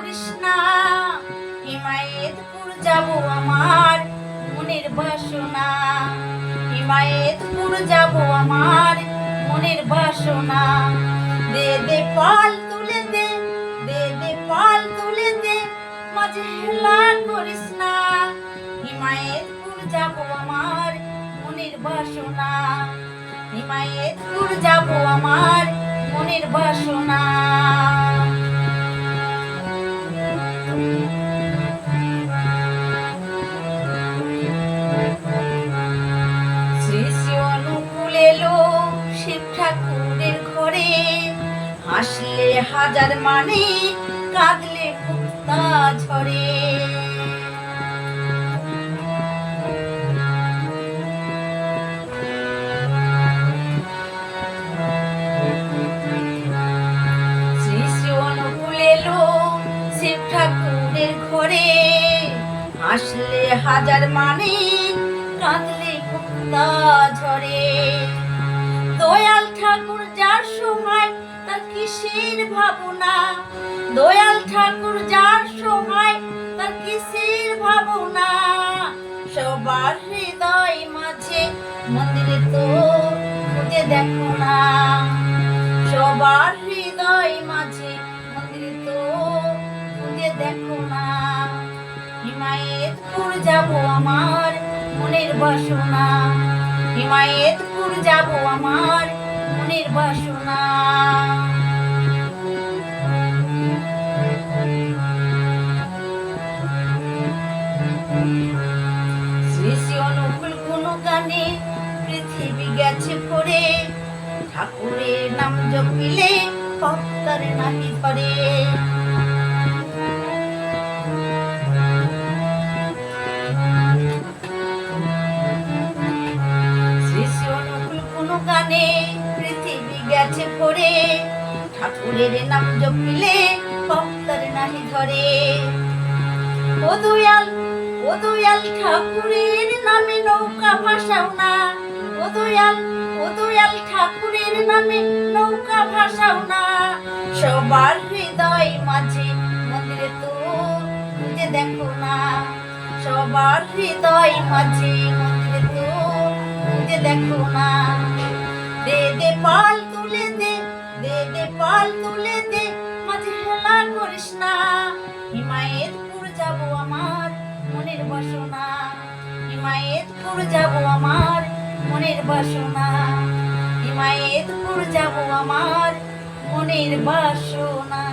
করিস না, হিমায়তপুর যাব আমার মনের বাসনা, হিমায়তপুর যাব আমার মনের বাসনা। দে দে পাল তুলে দে, দে দে পাল তুলে দে, মাঝে হেলা করিস না, হিমায়তপুর যাব আমার মনের বাসনা, হিমায়তপুর যাব আমার মনের বাসনা। শ্রী শ্রী অনুকূল এলো শিব ঠাকুরের ঘরে, হাসলে হাজার মানে কাঁদলে মুক্তা ঝরে। শ্রী শ্রী অনুকূল এলো শিব ঠাকুরের ঘরে, হাসলে হাজার মানে কাঁদলে মুক্তা ঝরে। দয়াল ঠাকুর যার সময় তার কিসের ভাবনা, দয়াল ঠাকুর যার সময় তার কিসের ভাবনা। সবার হৃদয় মাঝে মন্দিরে তো খুঁজে দেখো না, সবার হৃদয় মাঝে মন্দিরে তো খুঁজে দেখো না। হিমায়তপুর যাব আমার মনের বাসনা, হিমায়তপুর যাব আমার মনের বাসনা। শ্রী শ্রী অনুকূল কোন গানে পৃথিবী গেছে ভরে, ঠাকুরের নাম জপিলে পাপ তার নাহি ধরে। গানে পৃথিবী গেছে ভরে, ঠাকুরের নাম জপিলে পাপ তার নাহি ধরে। ও দয়াল, ও দয়াল ঠাকুরের নামে নৌকা ভাসাও না, ও দয়াল, ও দয়াল ঠাকুরের নামে নৌকা ভাসাও না। সবার হৃদয় মাঝে মন্দিরে তো খুঁজে দেখো না, সবার হৃদয় মাঝে মন্দিরে তো খুঁজে দেখো না। দে দে পাল তুলে দে, দে দে পাল তুলে দে, মাঝে হেলা করিস না, হিমায়তপুর যাব আমার মনের বাসনা, হিমায়তপুর যাব আমার মনের বাসনা, হিমায়তপুর যাব আমার মনের বাসনা।